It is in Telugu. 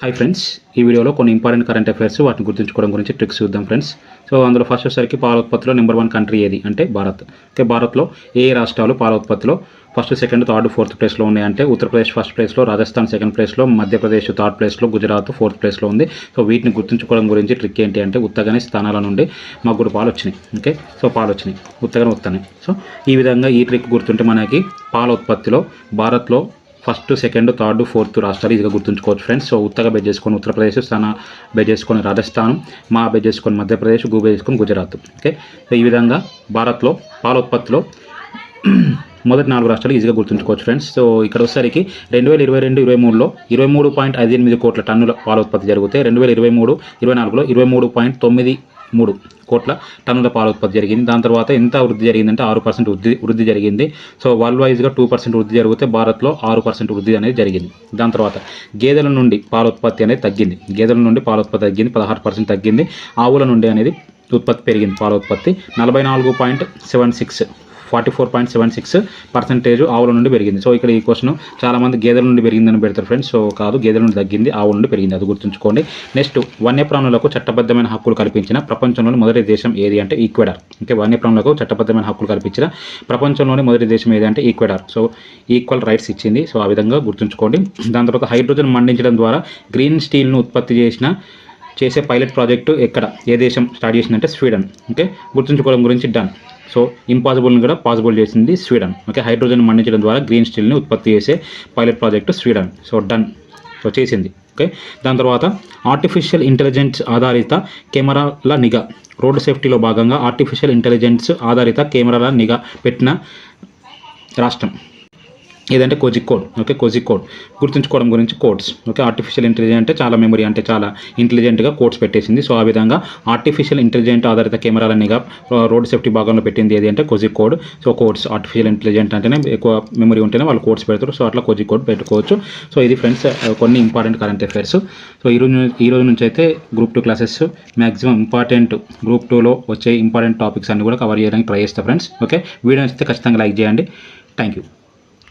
హాయ్ ఫ్రెండ్స్, ఈ వీడియోలో కొన్ని ఇంపార్టెంట్ కరెంట్ అఫైర్స్ వాటిని గుర్తుంచుకోవడం గురించి ట్రిక్స్ చూద్దాం ఫ్రెండ్స్. సో అందులో ఫస్ట్ వచ్చేసరికి పాల ఉత్పత్తిలో నెంబర్ 1 కంట్రీ ఏది అంటే భారత్. ఓకే, భారత్లో ఏ రాష్ట్రాలు పాల ఉత్పత్తిలో ఫస్ట్, సెకండ్, థర్డ్, ఫోర్త్ ప్లేస్లో ఉన్నాయంటే ఉత్తరప్రదేశ్ ఫస్ట్ ప్లేస్లో, రాజస్థాన్ సెకండ్ ప్లేస్లో, మధ్యప్రదేశ్ థర్డ్ ప్లేస్లో, గుజరాత్ ఫోర్త్ ప్లేస్లో ఉంది. సో వీటిని గుర్తుంచుకోవడం గురించి ట్రిక్ ఏంటి అంటే ఉత్తగని స్థానాల నుండి మగ్గుడు పాలు వచ్చినాయి. ఓకే, సో పాలు వచ్చినాయి ఉత్తగని. సో ఈ విధంగా ఈ ట్రిక్ గుర్తుంటే మనకి పాల ఉత్పత్తిలో భారత్లో ఫస్ట్, సెకండ్, థర్డ్, ఫోర్త్ రాష్ట్రాలు ఈజీగా గుర్తుంచుకోవచ్చు ఫ్రెండ్స్. సో ఉత్తగా బేస్ చేసుకొని ఉత్తరప్రదేశ్, స్థాన బేస్ చేసుకొని రాజస్థాన్, మా బేస్ చేసుకొని మధ్యప్రదేశ్, గు బేస్ చేసుకొని గుజరాత్. ఓకే, సో ఈ విధంగా భారత్లో పాల ఉత్పత్తిలో మొదటి 4 రాష్ట్రాలు ఈజీగా గుర్తుంచుకోవచ్చు ఫ్రెండ్స్. సో ఇక్కడ వచ్చేసరికి 2022-23లో 23.58 కోట్ల టన్నుల పాల ఉత్పత్తి జరిగితే 2023-24లో 23.93 కోట్ల టన్నుల పాల ఉత్పత్తి జరిగింది. దాని తర్వాత ఎంత వృద్ధి జరిగిందంటే 6% వృద్ధి జరిగింది. సో వరల్డ్ వైజ్గా 2% వృద్ధి జరిగితే భారత్లో 6% వృద్ధి అనేది జరిగింది. దాని తర్వాత గేదెల నుండి పాల ఉత్పత్తి అనేది తగ్గింది. 16% తగ్గింది. ఆవుల నుండి అనేది ఉత్పత్తి పెరిగింది. పాల ఉత్పత్తి 44.76 ఆవుల నుండి పెరిగింది. సో ఇక్కడ ఈ క్వశ్చన్ చాలామంది గేదెల నుండి పెరిగిందని పెడతారు ఫ్రెండ్స్. సో కాదు, గేదెల నుండి తగ్గింది, ఆవుల నుండి పెరిగింది, అది గుర్తుంచుకోండి. నెక్స్ట్, వన్యప్రాణులకు చట్టబద్ధమైన హక్కులు కల్పించిన ప్రపంచంలోని మొదటి దేశం ఏది అంటే ఈక్వెడార్. ఓకే, వన్యప్రాణులకు చట్టబద్ధమైన హక్కులు కల్పించిన ప్రపంచంలోని మొదటి దేశం ఏది అంటే ఈక్వెడార్. సో ఈక్వల్ రైట్స్ ఇచ్చింది. సో ఆ విధంగా గుర్తుంచుకోండి. దాని తర్వాత హైడ్రోజన్ మండించడం ద్వారా గ్రీన్ స్టీల్ను ఉత్పత్తి చేసే పైలట్ ప్రాజెక్టు ఎక్కడ, ఏ దేశం స్టార్ట్ చేసిందంటే స్వీడన్. ఓకే, గుర్తుంచుకోవడం గురించి డన్. సో ఇంపాసిబుల్ని కూడా పాసిబుల్ చేసింది స్వీడన్. ఓకే, హైడ్రోజన్ మండించడం ద్వారా గ్రీన్ స్టీల్ని ఉత్పత్తి చేసే pilot project Sweden. So done, so చేసింది. ఓకే, దాని తర్వాత ఆర్టిఫిషియల్ ఇంటెలిజెన్స్ ఆధారిత కెమెరాల నిఘా. రోడ్డు సేఫ్టీలో భాగంగా ఆర్టిఫిషియల్ ఇంటెలిజెన్స్ ఆధారిత కెమెరాల నిఘా పెట్టిన రాష్ట్రం ఏదంటే కోజికోడ్. ఓకే, కోజికోడ్ గుర్తుంచుకోవడం గురించి కోడ్స్. ఓకే, ఆర్టిఫిషియల్ ఇంటెలిజెంట్ అంటే చాలా మెమరీ, అంటే చాలా ఇంటెలిజెంట్గా కోడ్స్ పెట్టేసింది. సో ఆ విధంగా ఆర్టిఫిషియల్ ఇంటెలిజెంట్ ఆధారిత కెమెరాల నిఘా రోడ్ సేఫ్టీ భాగంలో పెట్టింది ఏది అంటే Kozhikode. So codes, artificial intelligent అంటేనే ఎక్కువ మెమరీ ఉంటేనే వాళ్ళు కోడ్స్ పెడతారు. సో అట్లా కోజికోడ్ పెట్టుకోవచ్చు. సో ఇది ఫ్రెండ్స్ కొన్ని ఇంపార్టెంట్ కరెంట్ అఫైర్స్. సో ఈ రోజు నుంచి అయితే group 2 classes maximum important group 2లో వచ్చే ఇంపార్టెంట్ టాపిక్స్ అన్ని కూడా కవర్ చేయడానికి ట్రై చేస్తా ఫ్రెండ్స్. ఓకే, వీడియో నచ్చితే ఖచ్చితంగా లైక్ చేయండి. Thank you.